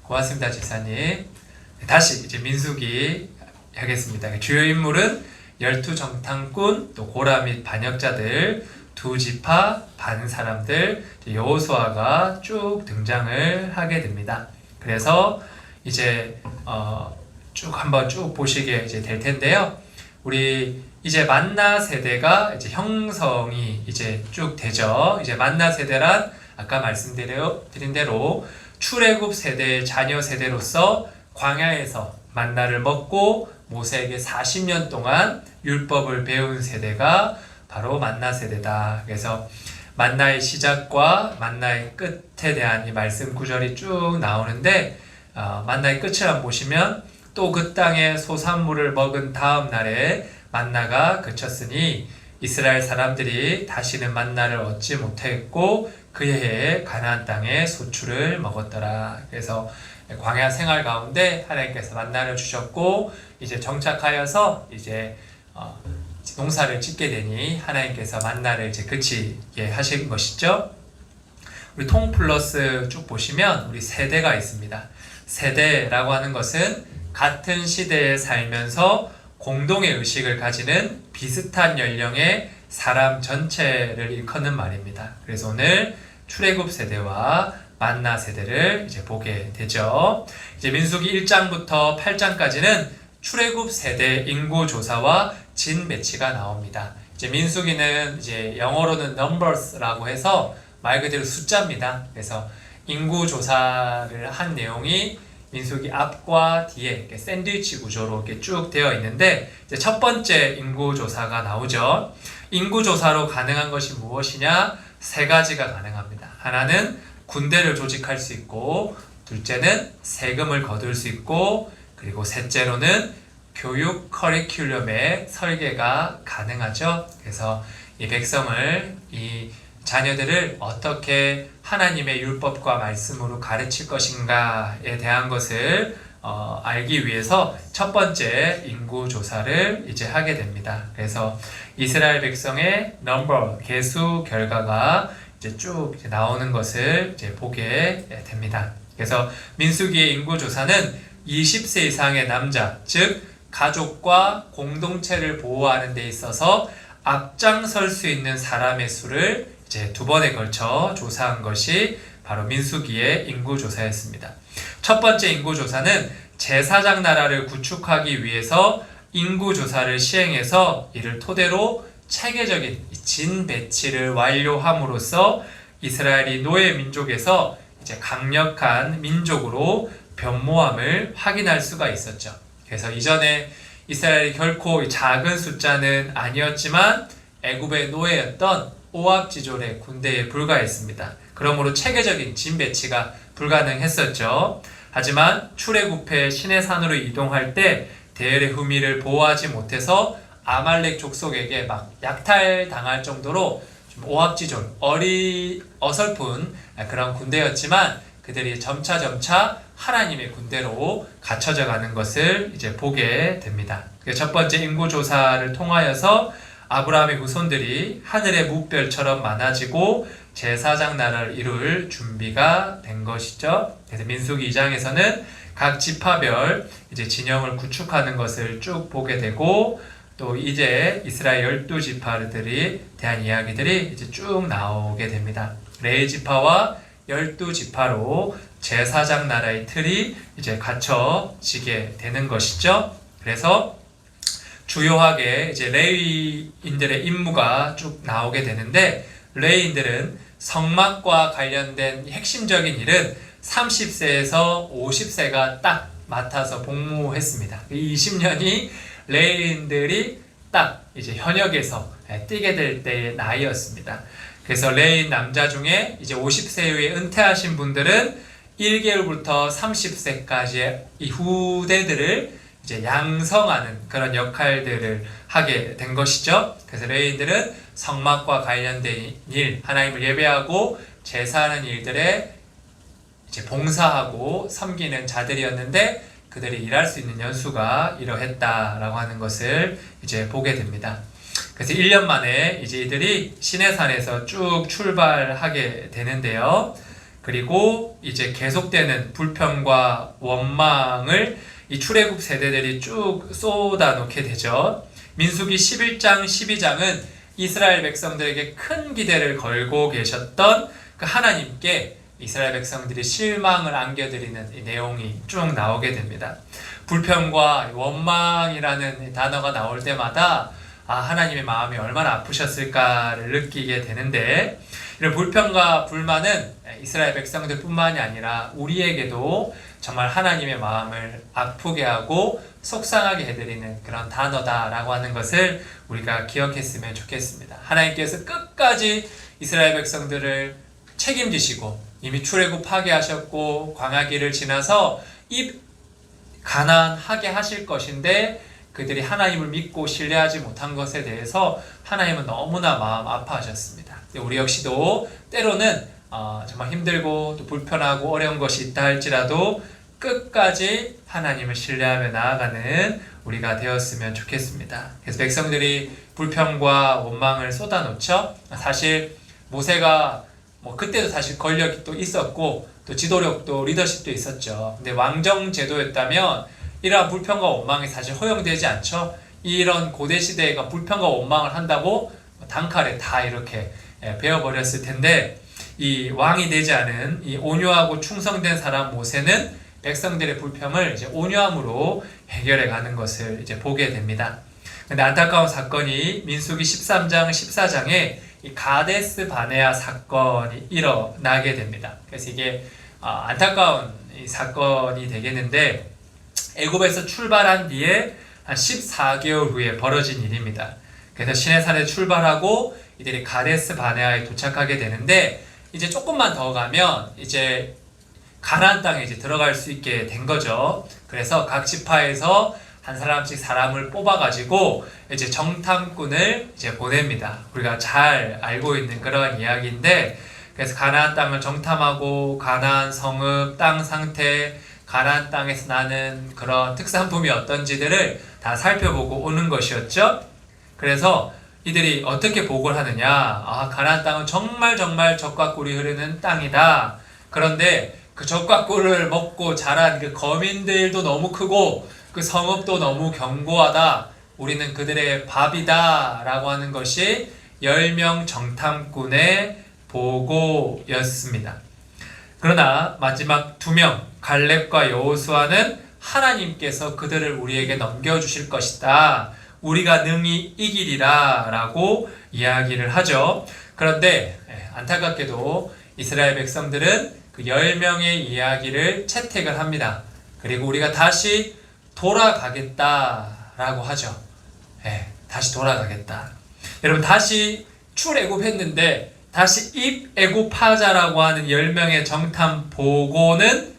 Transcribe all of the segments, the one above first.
고맙습니다, 집사님. 다시 이제 민수기 하겠습니다. 주요 인물은 12정탐꾼, 또 고라 및 반역자들, 두 지파, 반 사람들, 여호수아가 쭉 등장을 하게 됩니다. 그래서 이제 쭉 한번 쭉 보시게 이제 될 텐데요. 우리 이제 만나 세대가 이제 형성이 이제 쭉 되죠. 이제 만나 세대란 아까 말씀드린 대로 출애굽 세대의 자녀 세대로서 광야에서 만나를 먹고 모세에게 40년 동안 율법을 배운 세대가 바로 만나 세대다. 그래서 만나의 시작과 만나의 끝에 대한 이 말씀 구절이 쭉 나오는데 만나의 끝을 한번 보시면 또 그 땅에 소산물을 먹은 다음 날에 만나가 그쳤으니 이스라엘 사람들이 다시는 만나를 얻지 못했고 그 해에 가나안 땅에 소출을 먹었더라. 그래서 광야 생활 가운데 하나님께서 만나를 주셨고 이제 정착하여서 이제 농사를 짓게 되니 하나님께서 만나를 이제 그치게 하신 것이죠. 우리 통 플러스 쭉 보시면 우리 세대가 있습니다. 세대라고 하는 것은 같은 시대에 살면서 공동의 의식을 가지는 비슷한 연령의 사람 전체를 일컫는 말입니다. 그래서 오늘 출애굽 세대와 만나 세대를 이제 보게 되죠. 이제 민수기 1장부터 8장까지는 출애굽 세대 인구 조사와 진 매치가 나옵니다. 이제 민수기는 이제 영어로는 numbers라고 해서 말 그대로 숫자입니다. 그래서 인구 조사를 한 내용이 민수기 앞과 뒤에 이렇게 샌드위치 구조로 이렇게 쭉 되어 있는데 이제 첫 번째 인구 조사가 나오죠. 인구 조사로 가능한 것이 무엇이냐? 세 가지가 가능합니다. 하나는 군대를 조직할 수 있고, 둘째는 세금을 거둘 수 있고, 그리고 셋째로는 교육 커리큘럼의 설계가 가능하죠. 그래서 이 백성을, 이 자녀들을 어떻게 하나님의 율법과 말씀으로 가르칠 것인가에 대한 것을 알기 위해서 첫 번째 인구 조사를 이제 하게 됩니다. 그래서 이스라엘 백성의 개수 결과가 이제 쭉 나오는 것을 이제 보게 됩니다. 그래서 민수기의 인구 조사는 20세 이상의 남자, 즉 가족과 공동체를 보호하는 데 있어서 앞장설 수 있는 사람의 수를 이제 두 번에 걸쳐 조사한 것이 바로 민수기의 인구조사였습니다. 첫 번째 인구조사는 제사장 나라를 구축하기 위해서 인구조사를 시행해서 이를 토대로 체계적인 진 배치를 완료함으로써 이스라엘이 노예 민족에서 이제 강력한 민족으로 변모함을 확인할 수가 있었죠. 그래서 이전에 이스라엘이 결코 작은 숫자는 아니었지만 애굽의 노예였던 오합지졸의 군대에 불과했습니다. 그러므로 체계적인 진 배치가 불가능했었죠. 하지만 출애굽해 시내산으로 이동할 때 대열의 후미를 보호하지 못해서 아말렉 족속에게 막 약탈당할 정도로 좀 오합지졸, 어설픈 그런 군대였지만 그들이 점차 하나님의 군대로 갖춰져 가는 것을 이제 보게 됩니다. 첫 번째 인구조사를 통하여서 아브라함의 후손들이 하늘의 뭇별처럼 많아지고 제사장 나라를 이룰 준비가 된 것이죠. 그래서 민수기 2장에서는 각 지파별 이제 진영을 구축하는 것을 쭉 보게 되고 또 이제 이스라엘 12지파들이 대한 이야기들이 이제 쭉 나오게 됩니다. 레위 지파와 12지파로 제사장 나라의 틀이 이제 갖춰지게 되는 것이죠. 그래서 주요하게 이제 레위인들의 임무가 쭉 나오게 되는데 레위인들은 성막과 관련된 핵심적인 일은 30세에서 50세가 딱 맡아서 복무했습니다. 이 20년이 레위인들이 딱 이제 현역에서 뛰게 될 때의 나이였습니다. 그래서 레위인 남자 중에 이제 50세 이후에 은퇴하신 분들은 1개월부터 30세까지의 이 후대들을 이제 양성하는 그런 역할들을 하게 된 것이죠. 그래서 레위인들은 성막과 관련된 일, 하나님을 예배하고 제사하는 일들에 이제 봉사하고 섬기는 자들이었는데 그들이 일할 수 있는 연수가 이러했다라고 하는 것을 이제 보게 됩니다. 그래서 1년 만에 이제 이들이 시내산에서 쭉 출발하게 되는데요. 그리고 이제 계속되는 불평과 원망을 이 출애굽 세대들이 쭉 쏟아놓게 되죠. 민수기 11장, 12장은 이스라엘 백성들에게 큰 기대를 걸고 계셨던 그 하나님께 이스라엘 백성들이 실망을 안겨드리는 이 내용이 쭉 나오게 됩니다. 불평과 원망이라는 단어가 나올 때마다 하나님의 마음이 얼마나 아프셨을까를 느끼게 되는데, 이런 불평과 불만은 이스라엘 백성들 뿐만이 아니라 우리에게도 정말 하나님의 마음을 아프게 하고 속상하게 해드리는 그런 단어다라고 하는 것을 우리가 기억했으면 좋겠습니다. 하나님께서 끝까지 이스라엘 백성들을 책임지시고 이미 출애굽 파괴하셨고 광야길을 지나서 가난하게 하실 것인데 그들이 하나님을 믿고 신뢰하지 못한 것에 대해서 하나님은 너무나 마음 아파하셨습니다. 우리 역시도 때로는 정말 힘들고 또 불편하고 어려운 것이 있다 할지라도 끝까지 하나님을 신뢰하며 나아가는 우리가 되었으면 좋겠습니다. 그래서 백성들이 불평과 원망을 쏟아놓죠. 사실 모세가 그때도 사실 권력이 또 있었고 또 지도력도 리더십도 있었죠. 근데 왕정 제도였다면 이러한 불평과 원망이 사실 허용되지 않죠. 이런 고대 시대가 불평과 원망을 한다고 단칼에 다 이렇게 베어버렸을 텐데, 이 왕이 되지 않은 이 온유하고 충성된 사람 모세는 백성들의 불평을 이제 온유함으로 해결해 가는 것을 이제 보게 됩니다. 근데 안타까운 사건이 민수기 13장, 14장에 이 가데스 바네아 사건이 일어나게 됩니다. 그래서 이게 안타까운 이 사건이 되겠는데, 애굽에서 출발한 뒤에 한 14개월 후에 벌어진 일입니다. 그래서 시내산에 출발하고 이들이 가데스 바네아에 도착하게 되는데, 이제 조금만 더 가면 이제 가나안 땅에 이제 들어갈 수 있게 된 거죠. 그래서 각 지파에서 한 사람씩 사람을 뽑아가지고 이제 정탐꾼을 이제 보냅니다. 우리가 잘 알고 있는 그런 이야기인데, 그래서 가나안 땅을 정탐하고 가나안 성읍, 땅 상태, 가나안 땅에서 나는 그런 특산품이 어떤지들을 다 살펴보고 오는 것이었죠. 그래서 이들이 어떻게 보고를 하느냐, 가나안 땅은 정말 젖과 꿀이 흐르는 땅이다. 그런데 그 젖과 꿀을 먹고 자란 그 거민들도 너무 크고 그 성읍도 너무 견고하다. 우리는 그들의 밥이다 라고 하는 것이 10명 정탐꾼의 보고였습니다. 그러나 마지막 2명 갈렙과 여호수아는 하나님께서 그들을 우리에게 넘겨주실 것이다. 우리가 능히 이기리라 라고 이야기를 하죠. 그런데 안타깝게도 이스라엘 백성들은 그 10명의 이야기를 채택을 합니다. 그리고 우리가 다시 돌아가겠다라고 하죠. 다시 돌아가겠다. 여러분, 다시 출애굽했는데 다시 입애굽하자라고 하는 10명의 정탐 보고는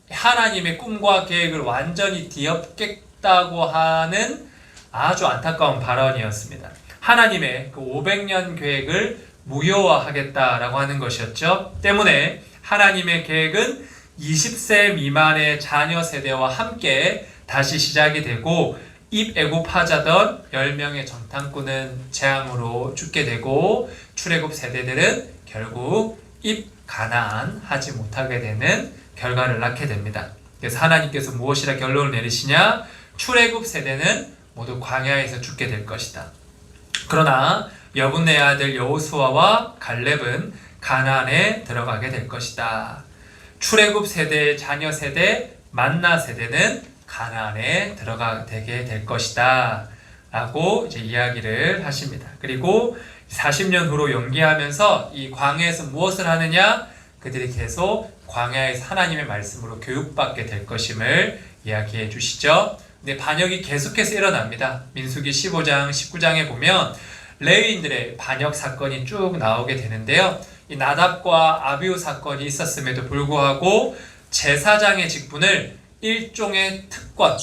하나님의 꿈과 계획을 완전히 뒤엎겠다고 하는 아주 안타까운 발언이었습니다. 하나님의 그 500년 계획을 무효화하겠다라고 하는 것이었죠. 때문에 하나님의 계획은 20세 미만의 자녀 세대와 함께 다시 시작이 되고, 입애굽하자던 10명의 정탐꾼은 재앙으로 죽게 되고, 출애굽 세대들은 결국 입가나안 하지 못하게 되는 결과를 낳게 됩니다. 그래서 하나님께서 무엇이라 결론을 내리시냐? 출애굽 세대는 모두 광야에서 죽게 될 것이다. 그러나 여분네 아들 여호수아와 갈렙은 가나안에 들어가게 될 것이다. 출애굽 세대의 자녀 세대, 만나 세대는 가나안에 들어가게 될 것이다 라고 이제 이야기를 하십니다. 그리고 40년 후로 연기하면서 이 광야에서 무엇을 하느냐? 그들이 계속 광야에서 하나님의 말씀으로 교육받게 될 것임을 이야기해 주시죠. 근데 반역이 계속해서 일어납니다. 민수기 15장, 19장에 보면 레위인들의 반역 사건이 쭉 나오게 되는데요. 이 나답과 아비후 사건이 있었음에도 불구하고 제사장의 직분을 일종의 특권,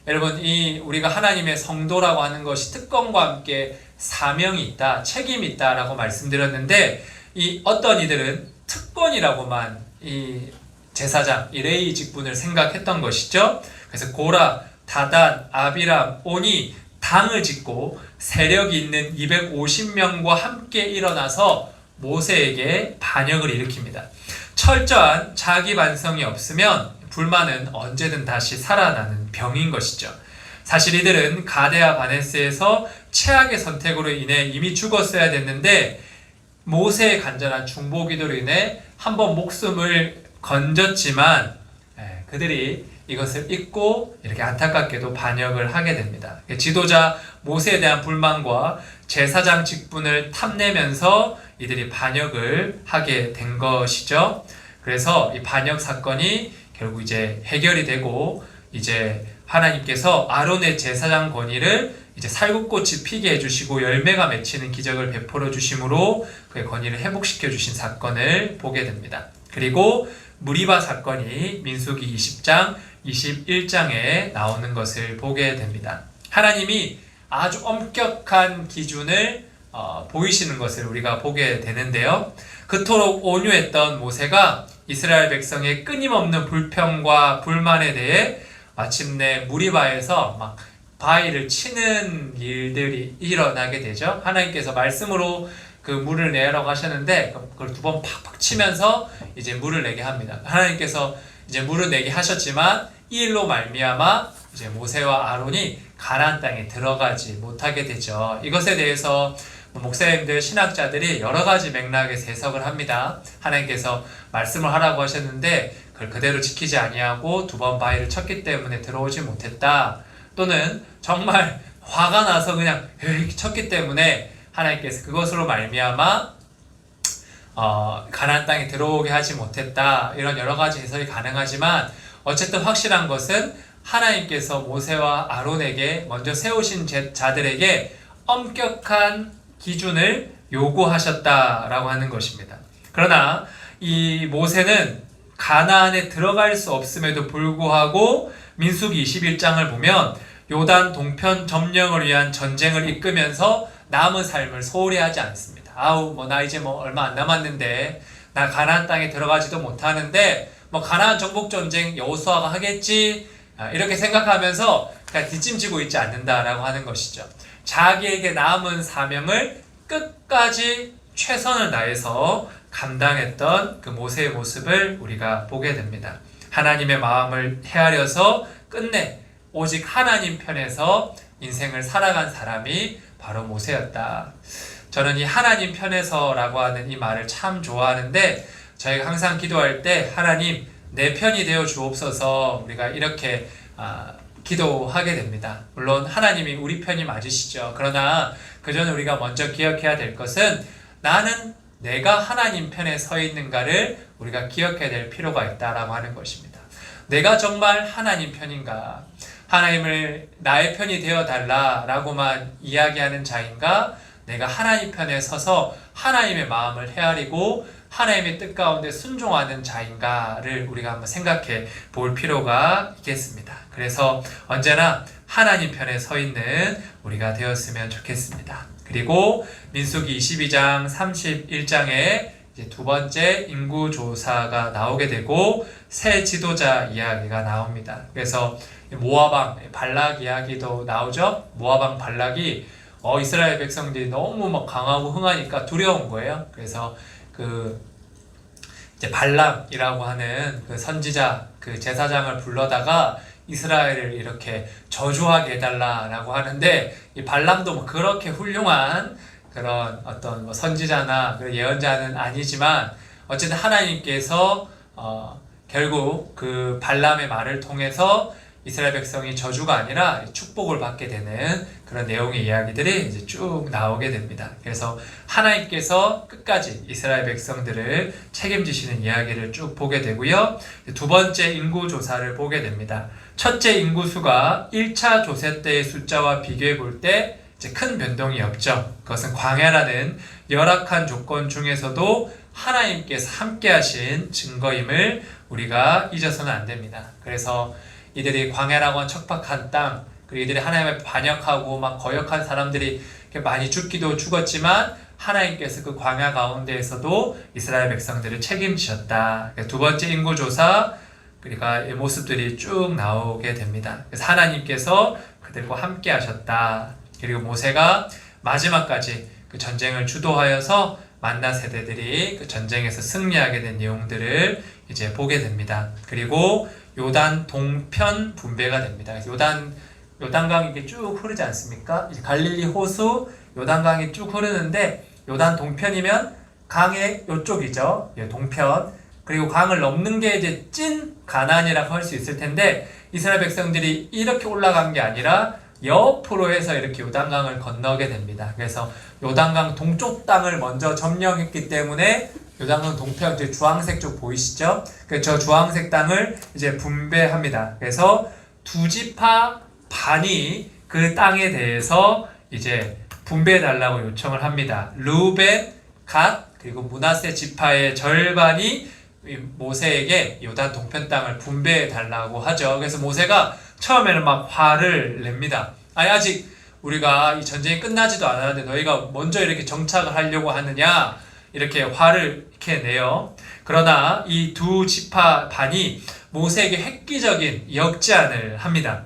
여러분, 우리가 하나님의 성도라고 하는 것이 특권과 함께 사명이 있다, 책임이 있다라고 말씀드렸는데, 이 어떤 이들은 특권이라고만 이 제사장, 이 레위 직분을 생각했던 것이죠. 그래서 고라, 다단, 아비람, 온이 당을 짓고 세력이 있는 250명과 함께 일어나서 모세에게 반역을 일으킵니다. 철저한 자기 반성이 없으면 불만은 언제든 다시 살아나는 병인 것이죠. 사실 이들은 가데아 바네스에서 최악의 선택으로 인해 이미 죽었어야 됐는데 모세의 간절한 중보기도로 인해 한번 목숨을 건졌지만 그들이 이것을 잊고 이렇게 안타깝게도 반역을 하게 됩니다. 지도자 모세에 대한 불만과 제사장 직분을 탐내면서 이들이 반역을 하게 된 것이죠. 그래서 이 반역 사건이 결국 이제 해결이 되고 이제 하나님께서 아론의 제사장 권위를 이제 살구꽃이 피게 해주시고 열매가 맺히는 기적을 베풀어 주심으로 그의 권위를 회복시켜 주신 사건을 보게 됩니다. 그리고 무리바 사건이 민수기 20장, 21장에 나오는 것을 보게 됩니다. 하나님이 아주 엄격한 기준을 보이시는 것을 우리가 보게 되는데요. 그토록 온유했던 모세가 이스라엘 백성의 끊임없는 불평과 불만에 대해 마침내 무리바에서 막 바위를 치는 일들이 일어나게 되죠. 하나님께서 말씀으로 그 물을 내라고 하셨는데 그걸 두 번 팍팍 치면서 이제 물을 내게 합니다. 하나님께서 이제 물을 내게 하셨지만 이 일로 말미암아 이제 모세와 아론이 가나안 땅에 들어가지 못하게 되죠. 이것에 대해서 목사님들, 신학자들이 여러 가지 맥락에서 해석을 합니다. 하나님께서 말씀을 하라고 하셨는데 그걸 그대로 지키지 아니하고 두 번 바위를 쳤기 때문에 들어오지 못했다. 또는 정말 화가 나서 그냥 쳤기 때문에 하나님께서 그것으로 말미암아 가나안 땅에 들어오게 하지 못했다. 이런 여러 가지 해석이 가능하지만 어쨌든 확실한 것은 하나님께서 모세와 아론에게 먼저 세우신 자들에게 엄격한 기준을 요구하셨다라고 하는 것입니다. 그러나 이 모세는 가나안에 들어갈 수 없음에도 불구하고 민수기 21장을 보면 요단 동편 점령을 위한 전쟁을 이끌면서 남은 삶을 소홀히 하지 않습니다. 나 이제 얼마 안 남았는데 나 가나안 땅에 들어가지도 못하는데 가나안 정복 전쟁 여호수아가 하겠지 이렇게 생각하면서 그냥 뒷짐지고 있지 않는다라고 하는 것이죠. 자기에게 남은 사명을 끝까지 최선을 다해서 감당했던 그 모세의 모습을 우리가 보게 됩니다. 하나님의 마음을 헤아려서 끝내 오직 하나님 편에서 인생을 살아간 사람이 바로 모세였다. 저는 이 하나님 편에서라고 하는 이 말을 참 좋아하는데 저희가 항상 기도할 때 하나님 내 편이 되어 주옵소서 우리가 이렇게 기도하게 됩니다. 물론 하나님이 우리 편이 맞으시죠. 그러나 그 전에 우리가 먼저 기억해야 될 것은 나는 내가 하나님 편에 서 있는가를 우리가 기억해야 될 필요가 있다라고 하는 것입니다. 내가 정말 하나님 편인가? 하나님을 나의 편이 되어 달라라고만 이야기하는 자인가? 내가 하나님 편에 서서 하나님의 마음을 헤아리고 하나님의 뜻 가운데 순종하는 자인가를 우리가 한번 생각해 볼 필요가 있겠습니다. 그래서 언제나 하나님 편에 서 있는 우리가 되었으면 좋겠습니다. 그리고 민수기 22장 31장에 이제 두 번째 인구조사가 나오게 되고 새 지도자 이야기가 나옵니다. 그래서 모압왕 발락 이야기도 나오죠. 모압왕 발락이 이스라엘 백성들이 너무 강하고 흥하니까 두려운 거예요. 그래서 이제 발람이라고 하는 그 선지자 그 제사장을 불러다가 이스라엘을 이렇게 저주하게 해달라라고 하는데 이 발람도 그렇게 훌륭한 그런 어떤 선지자나 예언자는 아니지만 어쨌든 하나님께서 결국 그 발람의 말을 통해서 이스라엘 백성이 저주가 아니라 축복을 받게 되는 그런 내용의 이야기들이 이제 쭉 나오게 됩니다. 그래서 하나님께서 끝까지 이스라엘 백성들을 책임지시는 이야기를 쭉 보게 되고요. 두 번째 인구조사를 보게 됩니다. 첫째 인구수가 1차 조세 때의 숫자와 비교해 볼 때 큰 변동이 없죠. 그것은 광야라는 열악한 조건 중에서도 하나님께서 함께 하신 증거임을 우리가 잊어서는 안 됩니다. 그래서 이들이 광야라고 한 척박한 땅, 그리고 이들이 하나님을 반역하고 거역한 사람들이 많이 죽기도 죽었지만 하나님께서 그 광야 가운데에서도 이스라엘 백성들을 책임지셨다. 두 번째 인구조사, 그러니까 이 모습들이 쭉 나오게 됩니다. 그래서 하나님께서 그들과 함께 하셨다. 그리고 모세가 마지막까지 그 전쟁을 주도하여서 만나 세대들이 그 전쟁에서 승리하게 된 내용들을 이제 보게 됩니다. 그리고 요단 동편 분배가 됩니다. 그래서 요단강이 이게 쭉 흐르지 않습니까? 이제 갈릴리 호수 요단강이 쭉 흐르는데 요단 동편이면 강의 요쪽이죠. 예, 동편. 그리고 강을 넘는 게 이제 찐 가나안이라고 할 수 있을 텐데 이스라엘 백성들이 이렇게 올라간 게 아니라 옆으로 해서 이렇게 요단강을 건너게 됩니다. 그래서 요단강 동쪽 땅을 먼저 점령했기 때문에 요단강 동편, 이제 주황색 쪽 보이시죠? 저 주황색 땅을 이제 분배합니다. 그래서 두 지파 반이 그 땅에 대해서 이제 분배해달라고 요청을 합니다. 르우벤, 갓, 그리고 므낫세 지파의 절반이 모세에게 요단 동편 땅을 분배해달라고 하죠. 그래서 모세가 처음에는 막 화를 냅니다. 아니, 아직 우리가 이 전쟁이 끝나지도 않았는데 너희가 먼저 이렇게 정착을 하려고 하느냐, 이렇게 화를 이렇게 내요. 그러나 이 두 지파 반이 모세에게 획기적인 역제안을 합니다.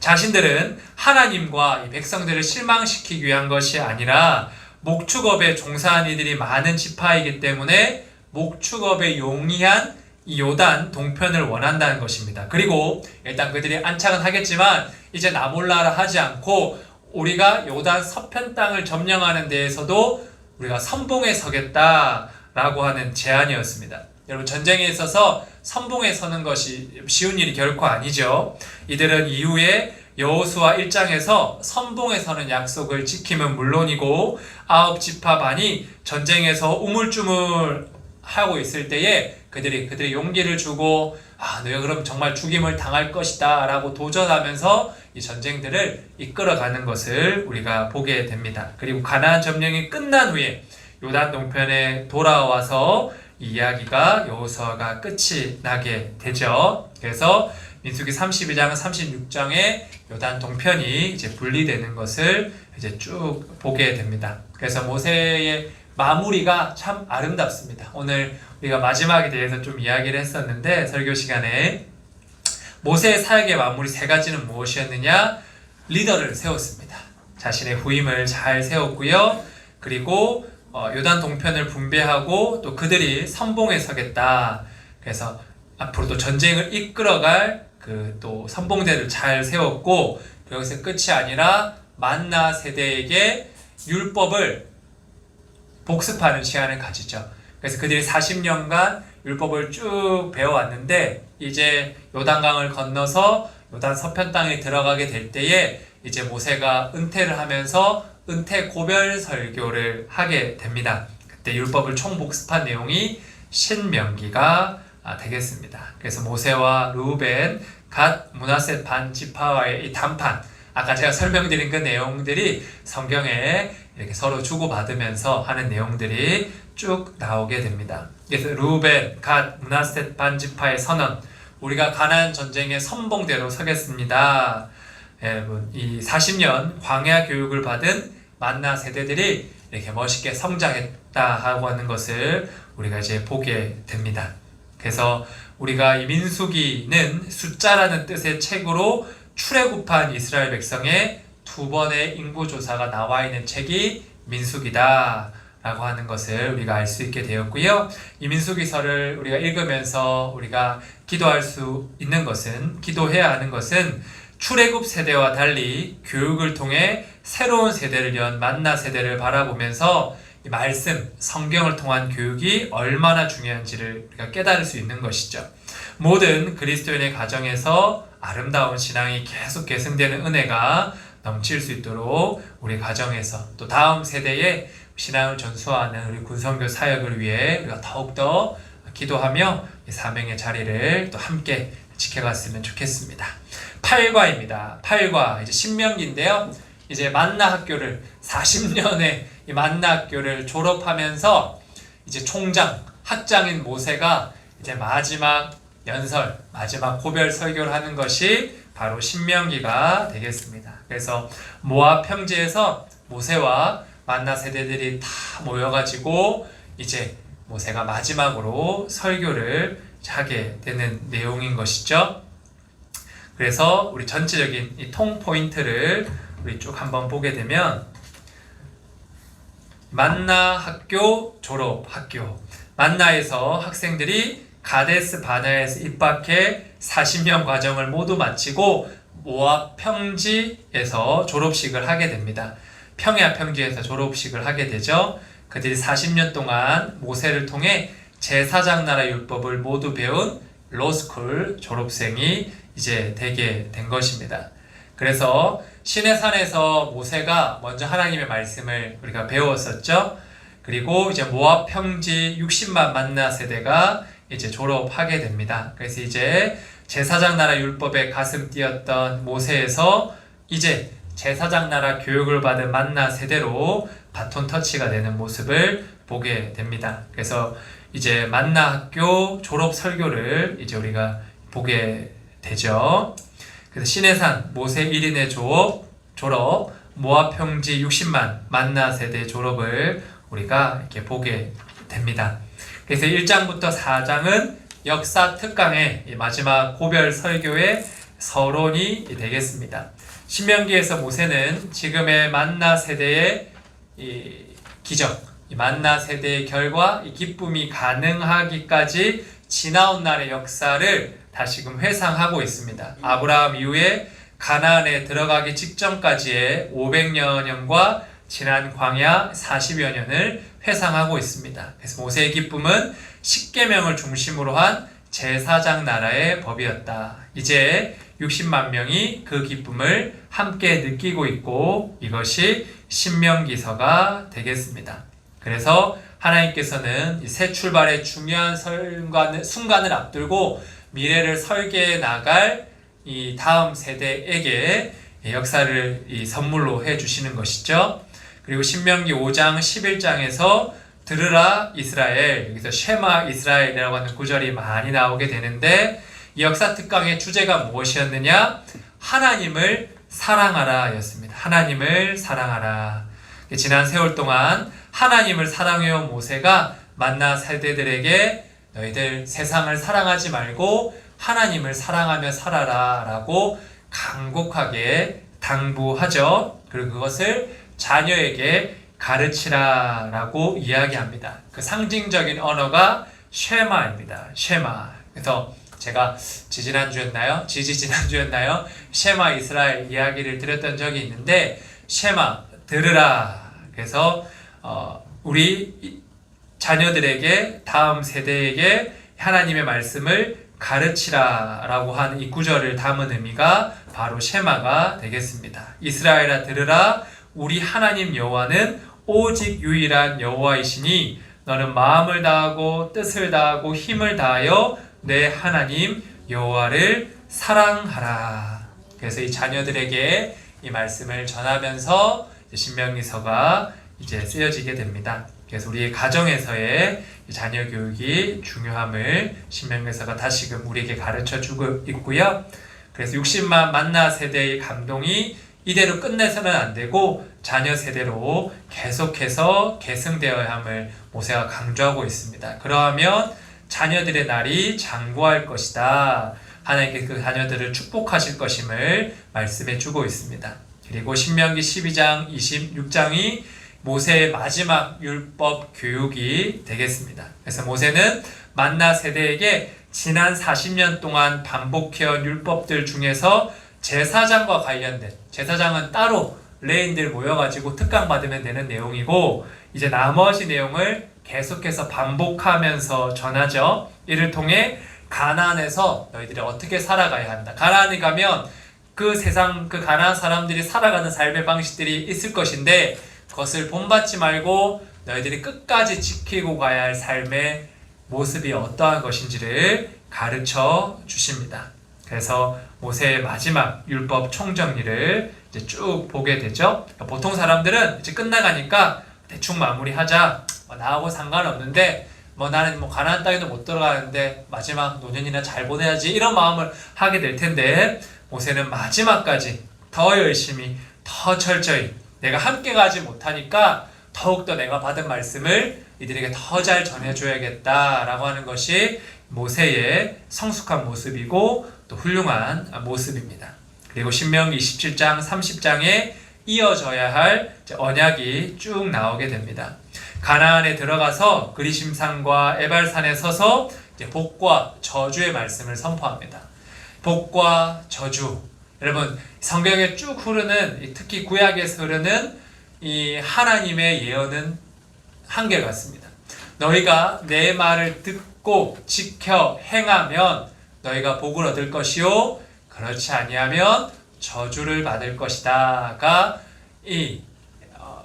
자신들은 하나님과 이 백성들을 실망시키기 위한 것이 아니라 목축업에 종사한 이들이 많은 지파이기 때문에 목축업에 용이한 이 요단 동편을 원한다는 것입니다. 그리고 일단 그들이 안착은 하겠지만 이제 나 몰라라 하지 않고 우리가 요단 서편 땅을 점령하는 데에서도 우리가 선봉에 서겠다라고 하는 제안이었습니다. 여러분, 전쟁에 있어서 선봉에 서는 것이 쉬운 일이 결코 아니죠. 이들은 이후에 여호수아 1장에서 선봉에 서는 약속을 지키면 물론이고 9지파 반이 전쟁에서 우물쭈물 하고 있을 때에 그들의 용기를 주고 너희가 그럼 정말 죽임을 당할 것이다 라고 도전하면서 이 전쟁들을 이끌어가는 것을 우리가 보게 됩니다. 그리고 가나안 점령이 끝난 후에 요단 동편에 돌아와서 이 이야기가 여호수아가 끝이 나게 되죠. 그래서 민수기 32장, 36장에 요단 동편이 이제 분리되는 것을 이제 쭉 보게 됩니다. 그래서 모세의 마무리가 참 아름답습니다. 오늘 우리가 마지막에 대해서 좀 이야기를 했었는데 설교 시간에 모세의 사역의 마무리 세 가지는 무엇이었느냐? 리더를 세웠습니다. 자신의 후임을 잘 세웠고요. 그리고 요단 동편을 분배하고 또 그들이 선봉에 서겠다. 그래서 앞으로 또 전쟁을 이끌어갈 그 또 선봉대를 잘 세웠고 여기서 끝이 아니라 만나 세대에게 율법을 복습하는 시간을 가지죠. 그래서 그들이 40년간 율법을 쭉 배워왔는데 이제 요단강을 건너서 요단 서편 땅에 들어가게 될 때에 이제 모세가 은퇴를 하면서 은퇴 고별 설교를 하게 됩니다. 그때 율법을 총복습한 내용이 신명기가 되겠습니다. 그래서 모세와 르우벤, 갓, 므낫세 반 지파와의 이談판, 아까 제가 설명드린 그 내용들이 성경에 이렇게 서로 주고받으면서 하는 내용들이 쭉 나오게 됩니다. 그래서 르우벤, 갓, 므낫세 반 지파의 선언, 우리가 가나안 전쟁의 선봉대로 서겠습니다. 여러분, 이 40년 광야 교육을 받은 만나 세대들이 이렇게 멋있게 성장했다 하고 하는 것을 우리가 이제 보게 됩니다. 그래서 우리가 이 민수기는 숫자라는 뜻의 책으로 출애굽한 이스라엘 백성의 두 번의 인구조사가 나와 있는 책이 민수기다 라고 하는 것을 우리가 알 수 있게 되었고요. 이 민수기서를 우리가 읽으면서 우리가 기도할 수 있는 것은, 기도해야 하는 것은 출애굽 세대와 달리 교육을 통해 새로운 세대를 연 만나 세대를 바라보면서 이 말씀, 성경을 통한 교육이 얼마나 중요한지를 우리가 깨달을 수 있는 것이죠. 모든 그리스도인의 가정에서 아름다운 신앙이 계속 계승되는 은혜가 넘칠 수 있도록 우리 가정에서 또 다음 세대의 신앙을 전수하는 우리 군선교 사역을 위해 우리가 더욱더 기도하며 이 사명의 자리를 또 함께 지켜갔으면 좋겠습니다. 8과입니다. 8과, 이제 신명기인데요. 이제 만나 학교를 40년의 이 만나 학교를 졸업하면서 이제 총장, 학장인 모세가 이제 마지막 연설, 마지막 고별 설교를 하는 것이 바로 신명기가 되겠습니다. 그래서 모압 평지에서 모세와 만나 세대들이 다 모여가지고 이제 모세가 마지막으로 설교를 하게 되는 내용인 것이죠. 그래서 우리 전체적인 이 통 포인트를 우리 쭉 한번 보게 되면 만나 학교 졸업 학교. 만나에서 학생들이 가데스 바네아에서 입학해 40년 과정을 모두 마치고 모압 평지에서 졸업식을 하게 됩니다. 평야 평지에서 졸업식을 하게 되죠. 그들이 40년 동안 모세를 통해 제사장 나라 율법을 모두 배운 로스쿨 졸업생이 이제 되게 된 것입니다. 그래서 시내산에서 모세가 먼저 하나님의 말씀을 우리가 배웠었죠. 그리고 이제 모압 평지 60만 만나 세대가 이제 졸업하게 됩니다. 그래서 이제 제사장 나라 율법에 가슴 뛰었던 모세에서 이제 제사장 나라 교육을 받은 만나 세대로 바톤 터치가 되는 모습을 보게 됩니다. 그래서 이제 만나 학교 졸업 설교를 이제 우리가 보게 되죠. 그래서 시내산 모세 1인의 졸업 모압 평지 60만 만나 세대 졸업을 우리가 이렇게 보게 됩니다. 그래서 1장부터 4장은 역사 특강의 마지막 고별 설교의 서론이 되겠습니다. 신명기에서 모세는 지금의 만나 세대의 이 기적, 이 만나 세대의 결과, 이 기쁨이 가능하기까지 지나온 날의 역사를 다시금 회상하고 있습니다. 아브라함 이후에 가나안에 들어가기 직전까지의 500여 년과 지난 광야 40여 년을 회상하고 있습니다. 그래서 모세의 기쁨은 십계명을 중심으로 한 제사장 나라의 법이었다. 이제 60만 명이 그 기쁨을 함께 느끼고 있고 이것이 신명기서가 되겠습니다. 그래서 하나님께서는 새 출발의 중요한 순간을 앞두고 미래를 설계해 나갈 이 다음 세대에게 역사를 선물로 해주시는 것이죠. 그리고 신명기 5장 11장에서 들으라 이스라엘, 여기서 쉐마 이스라엘이라고 하는 구절이 많이 나오게 되는데 이 역사 특강의 주제가 무엇이었느냐? 하나님을 사랑하라 였습니다. 하나님을 사랑하라. 지난 세월 동안 하나님을 사랑해온 모세가 만나 세대들에게 너희들 세상을 사랑하지 말고 하나님을 사랑하며 살아라 라고 간곡하게 당부하죠. 그리고 그것을 자녀에게 가르치라 라고 이야기합니다. 그 상징적인 언어가 쉐마입니다. 쉐마. 그래서 제가 지지난주였나요? 쉐마 이스라엘 이야기를 드렸던 적이 있는데 쉐마, 들으라. 그래서 우리 자녀들에게 다음 세대에게 하나님의 말씀을 가르치라 라고 하는 이 구절을 담은 의미가 바로 쉐마가 되겠습니다. 이스라엘아 들으라 우리 하나님 여호와는 오직 유일한 여호와이시니 너는 마음을 다하고 뜻을 다하고 힘을 다하여 내 하나님 여호와를 사랑하라. 그래서 이 자녀들에게 이 말씀을 전하면서 신명기서가 이제 쓰여지게 됩니다. 그래서 우리의 가정에서의 자녀 교육이 중요함을 신명기서가 다시금 우리에게 가르쳐주고 있고요. 그래서 60만 만나 세대의 감동이 이대로 끝내서는 안 되고 자녀 세대로 계속해서 계승되어야 함을 모세가 강조하고 있습니다. 그러하면 자녀들의 날이 장구할 것이다. 하나님께 그 자녀들을 축복하실 것임을 말씀해 주고 있습니다. 그리고 신명기 12장 26장이 모세의 마지막 율법 교육이 되겠습니다. 그래서 모세는 만나 세대에게 지난 40년 동안 반복해온 율법들 중에서 제사장과 관련된, 제사장은 따로 레인들 모여가지고 특강 받으면 되는 내용이고 이제 나머지 내용을 계속해서 반복하면서 전하죠. 이를 통해 가나안에서 너희들이 어떻게 살아가야 한다. 가나안에 가면 그 세상, 그 가나안 사람들이 살아가는 삶의 방식들이 있을 것인데 그것을 본받지 말고 너희들이 끝까지 지키고 가야 할 삶의 모습이 어떠한 것인지를 가르쳐 주십니다. 그래서 모세의 마지막 율법 총정리를 이제 쭉 보게 되죠. 보통 사람들은 이제 끝나가니까 대충 마무리하자. 나하고 상관없는데 나는 가나안 땅에도 못 들어가는데 마지막 노년이나 잘 보내야지 이런 마음을 하게 될 텐데 모세는 마지막까지 더 열심히 더 철저히 내가 함께 가지 못하니까 더욱더 내가 받은 말씀을 이들에게 더 잘 전해줘야겠다라고 하는 것이 모세의 성숙한 모습이고 또 훌륭한 모습입니다. 그리고 신명기 27장 30장에 이어져야 할 언약이 쭉 나오게 됩니다. 가나안에 들어가서 그리심산과 에발산에 서서 복과 저주의 말씀을 선포합니다. 복과 저주. 여러분, 성경에 쭉 흐르는, 특히 구약에서 흐르는 이 하나님의 예언은 한결같습니다. 너희가 내 말을 듣고 지켜 행하면 너희가 복을 얻을 것이요, 그렇지 아니하면 저주를 받을 것이다가 이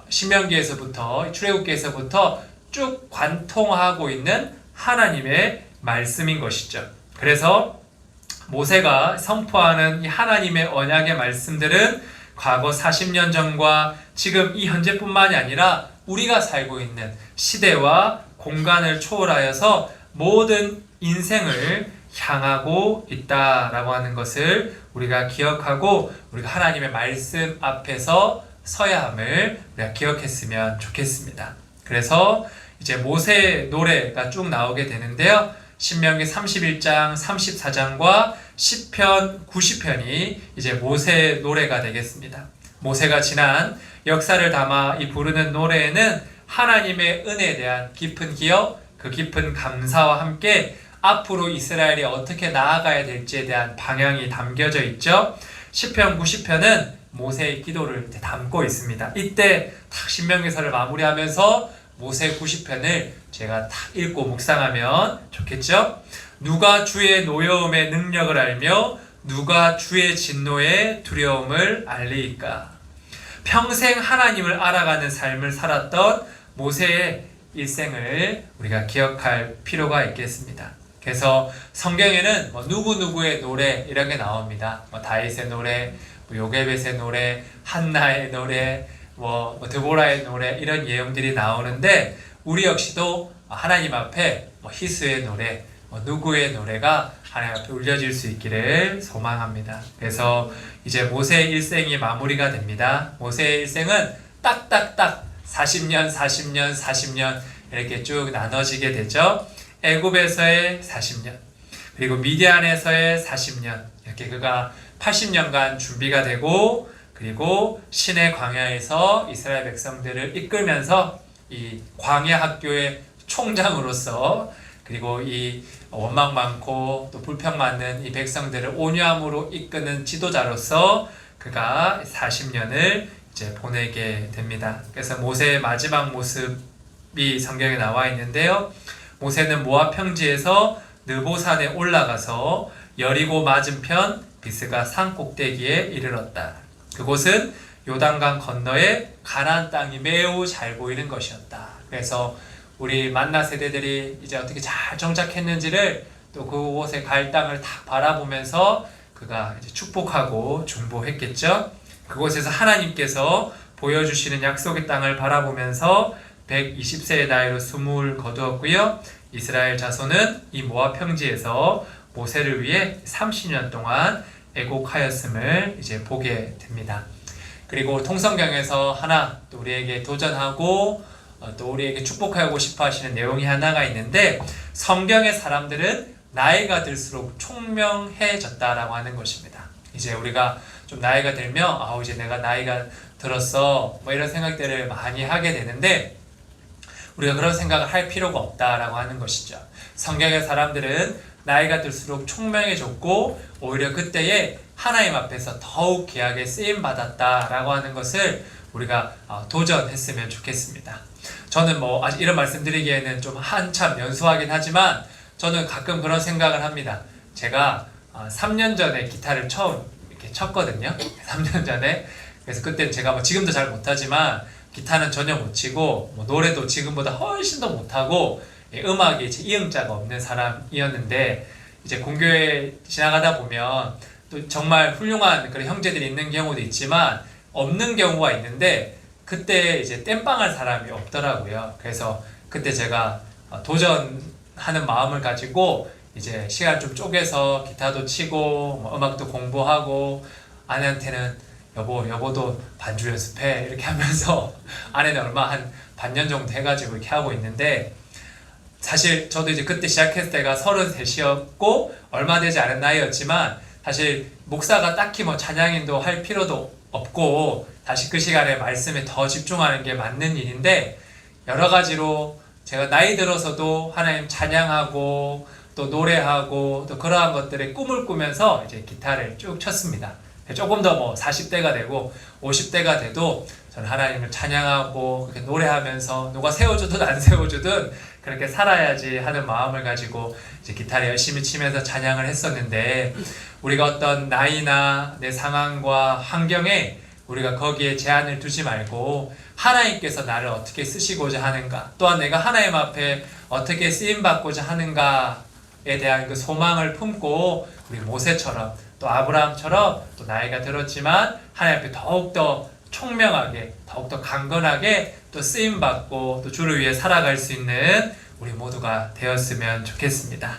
신명기에서부터, 출애굽기에서부터 쭉 관통하고 있는 하나님의 말씀인 것이죠. 그래서 모세가 선포하는 이 하나님의 언약의 말씀들은 과거 40년 전과 지금 이 현재뿐만이 아니라 우리가 살고 있는 시대와 공간을 초월하여서 모든 인생을 향하고 있다라고 하는 것을 우리가 기억하고 우리가 하나님의 말씀 앞에서 서야 함을 우리가 기억했으면 좋겠습니다. 그래서 이제 모세의 노래가 쭉 나오게 되는데요. 신명기 31장, 34장과 시편 90편이 이제 모세의 노래가 되겠습니다. 모세가 지난 역사를 담아 이 부르는 노래에는 하나님의 은혜에 대한 깊은 기억, 그 깊은 감사와 함께 앞으로 이스라엘이 어떻게 나아가야 될지에 대한 방향이 담겨져 있죠. 시편 90편은 모세의 기도를 담고 있습니다. 이때 딱 신명기서를 마무리하면서 모세 90편을 제가 딱 읽고 묵상하면 좋겠죠? 누가 주의 노여움의 능력을 알며 누가 주의 진노의 두려움을 알리이까? 평생 하나님을 알아가는 삶을 살았던 모세의 일생을 우리가 기억할 필요가 있겠습니다. 그래서 성경에는 누구누구의 노래 이런 게 나옵니다. 다윗의 노래, 요게벳의 노래, 한나의 노래, 드보라의 노래 이런 내용들이 나오는데 우리 역시도 하나님 앞에 희수의 노래, 누구의 노래가 하나님 앞에 울려질 수 있기를 소망합니다. 그래서 이제 모세의 일생이 마무리가 됩니다. 모세의 일생은 딱딱딱 40년 이렇게 쭉 나눠지게 되죠. 애굽에서의 40년, 그리고 미디안에서의 40년, 이렇게 그가 80년간 준비가 되고, 그리고 신의 광야에서 이스라엘 백성들을 이끌면서 이 광야 학교의 총장으로서, 그리고 이 원망 많고 또 불평 많은 이 백성들을 온유함으로 이끄는 지도자로서 그가 40년을 이제 보내게 됩니다. 그래서 모세의 마지막 모습이 성경에 나와 있는데요. 모세는 모압 평지에서 느보산에 올라가서 여리고 맞은편 비스가 산 꼭대기에 이르렀다. 그곳은 요단강 건너에 가나안 땅이 매우 잘 보이는 것이었다. 그래서 우리 만나 세대들이 이제 어떻게 잘 정착했는지를 또 그곳에 갈 땅을 다 바라보면서 그가 이제 축복하고 중보했겠죠. 그곳에서 하나님께서 보여주시는 약속의 땅을 바라보면서 120세의 나이로 숨을 거두었고요. 이스라엘 자손은 이 모압 평지에서 모세를 위해 30년 동안 애곡하였음을 이제 보게 됩니다. 그리고 통성경에서 하나 또 우리에게 도전하고 또 우리에게 축복하고 싶어 하시는 내용이 하나가 있는데, 성경의 사람들은 나이가 들수록 총명해졌다라고 하는 것입니다. 이제 우리가 좀 나이가 들면 이제 내가 나이가 들었어 이런 생각들을 많이 하게 되는데, 우리가 그런 생각을 할 필요가 없다라고 하는 것이죠. 성경의 사람들은 나이가 들수록 총명해졌고 오히려 그때에 하나님 앞에서 더욱 귀하게 쓰임받았다라고 하는 것을 우리가 도전했으면 좋겠습니다. 저는 아직 이런 말씀 드리기에는 좀 한참 연소하긴 하지만 저는 가끔 그런 생각을 합니다. 제가 3년 전에 기타를 처음 이렇게 쳤거든요. 3년 전에. 그래서 그때 제가 지금도 잘 못하지만 기타는 전혀 못 치고 노래도 지금보다 훨씬 더 못하고 음악에 이음자가 없는 사람이었는데, 이제 공교회 지나가다 보면 또 정말 훌륭한 그런 형제들이 있는 경우도 있지만 없는 경우가 있는데, 그때 이제 땜빵할 사람이 없더라고요. 그래서 그때 제가 도전하는 마음을 가지고 이제 시간 좀 쪼개서 기타도 치고 음악도 공부하고, 아내한테는 여보도 반주 연습해 이렇게 하면서 아내는 얼마 한 반년 정도 해가지고 이렇게 하고 있는데, 사실 저도 이제 그때 시작했을 때가 33이었고 얼마 되지 않은 나이였지만 사실 목사가 딱히 찬양인도 할 필요도 없고 다시 그 시간에 말씀에 더 집중하는 게 맞는 일인데, 여러 가지로 제가 나이 들어서도 하나님 찬양하고 또 노래하고 또 그러한 것들의 꿈을 꾸면서 이제 기타를 쭉 쳤습니다. 조금 더 뭐 40대가 되고 50대가 돼도 저는 하나님을 찬양하고 그렇게 노래하면서 누가 세워주든 안 세워주든 그렇게 살아야지 하는 마음을 가지고 이제 기타를 열심히 치면서 찬양을 했었는데, 우리가 어떤 나이나 내 상황과 환경에 우리가 거기에 제한을 두지 말고 하나님께서 나를 어떻게 쓰시고자 하는가, 또한 내가 하나님 앞에 어떻게 쓰임받고자 하는가에 대한 그 소망을 품고 우리 모세처럼 또 아브라함처럼 또 나이가 들었지만 하나님 앞에 더욱더 총명하게, 더욱더 강건하게 또 쓰임받고 또 주를 위해 살아갈 수 있는 우리 모두가 되었으면 좋겠습니다.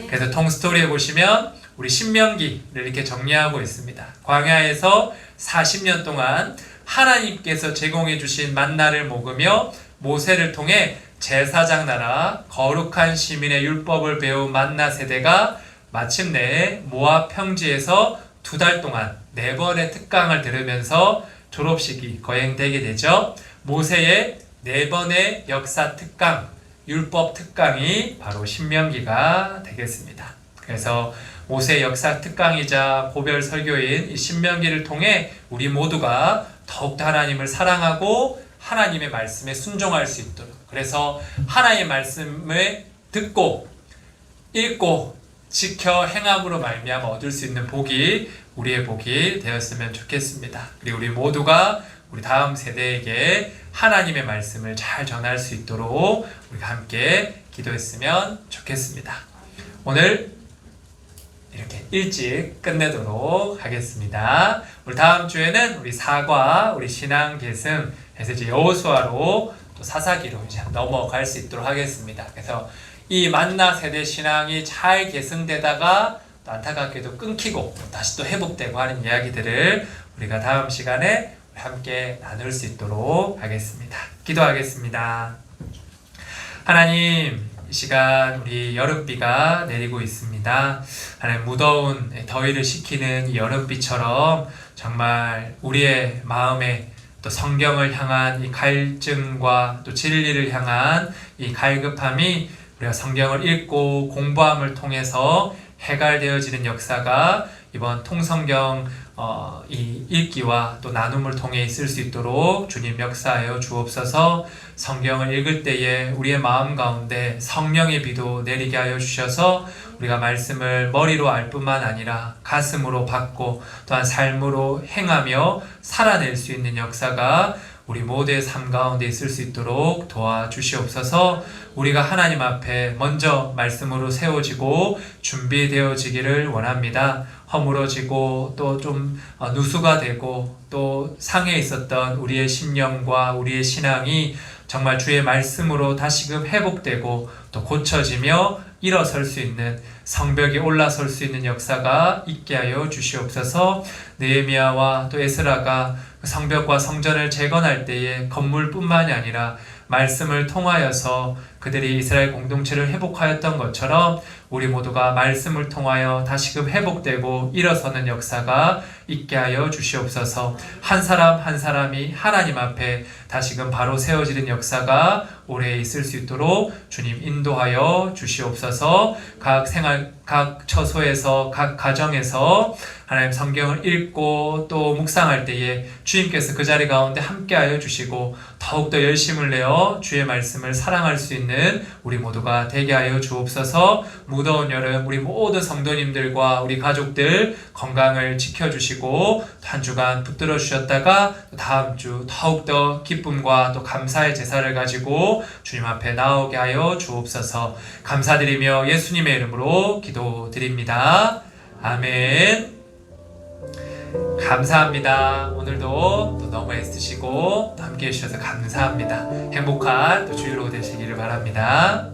그래서 통스토리에 보시면 우리 신명기를 이렇게 정리하고 있습니다. 광야에서 40년 동안 하나님께서 제공해 주신 만나를 먹으며 모세를 통해 제사장 나라 거룩한 시민의 율법을 배운 만나 세대가 마침내 모압 평지에서 2달 동안 4번의 특강을 들으면서 졸업식이 거행되게 되죠. 모세의 4번의 역사 특강, 율법 특강이 바로 신명기가 되겠습니다. 그래서 모세의 역사 특강이자 고별 설교인 이 신명기를 통해 우리 모두가 더욱더 하나님을 사랑하고 하나님의 말씀에 순종할 수 있도록, 그래서 하나님의 말씀을 듣고 읽고 지켜 행함으로 말미암아 얻을 수 있는 복이 우리의 복이 되었으면 좋겠습니다. 그리고 우리 모두가 우리 다음 세대에게 하나님의 말씀을 잘 전할 수 있도록 우리가 함께 기도했으면 좋겠습니다. 오늘 이렇게 일찍 끝내도록 하겠습니다. 우리 다음 주에는 우리 사과, 우리 신앙 계승 해서 이제 여호수아로 또 사사기로 이제 넘어갈 수 있도록 하겠습니다. 그래서 이 만나 세대 신앙이 잘 계승되다가 또 안타깝게도 끊기고 다시 또 회복되고 하는 이야기들을 우리가 다음 시간에 함께 나눌 수 있도록 하겠습니다. 기도하겠습니다. 하나님, 이 시간 우리 여름비가 내리고 있습니다. 하나님, 무더운 더위를 식히는 이 여름비처럼 정말 우리의 마음에 또 성경을 향한 이 갈증과 또 진리를 향한 이 갈급함이 우리가 성경을 읽고 공부함을 통해서 해갈되어지는 역사가 이번 통성경 이 읽기와 또 나눔을 통해 있을 수 있도록 주님 역사하여 주옵소서. 성경을 읽을 때에 우리의 마음 가운데 성령의 비도 내리게 하여 주셔서 우리가 말씀을 머리로 알 뿐만 아니라 가슴으로 받고 또한 삶으로 행하며 살아낼 수 있는 역사가 우리 모두의 삶 가운데 있을 수 있도록 도와주시옵소서. 우리가 하나님 앞에 먼저 말씀으로 세워지고 준비되어지기를 원합니다. 허물어지고 또 좀 누수가 되고 또 상해 있었던 우리의 심령과 우리의 신앙이 정말 주의 말씀으로 다시금 회복되고 또 고쳐지며 일어설 수 있는, 성벽에 올라설 수 있는 역사가 있게 하여 주시옵소서. 느헤미야와 또 에스라가 성벽과 성전을 재건할 때에 건물뿐만이 아니라 말씀을 통하여서 그들이 이스라엘 공동체를 회복하였던 것처럼 우리 모두가 말씀을 통하여 다시금 회복되고 일어서는 역사가 있게 하여 주시옵소서. 한 사람 한 사람이 하나님 앞에 다시금 바로 세워지는 역사가 오래 있을 수 있도록 주님 인도하여 주시옵소서. 각 생활, 각 처소에서, 각 가정에서 하나님 성경을 읽고 또 묵상할 때에 주님께서 그 자리 가운데 함께하여 주시고 더욱더 열심을 내어 주의 말씀을 사랑할 수 있는 우리 모두가 되게 하여 주옵소서. 무더운 여름 우리 모든 성도님들과 우리 가족들 건강을 지켜주시고 한 주간 붙들어 주셨다가 다음 주 더욱더 기쁨과 또 감사의 제사를 가지고 주님 앞에 나오게 하여 주옵소서. 감사드리며 예수님의 이름으로 기도드립니다. 아멘. 감사합니다. 오늘도 또 너무 애쓰시고 함께 해주셔서 감사합니다. 행복한 또 주일로 되시기를 바랍니다.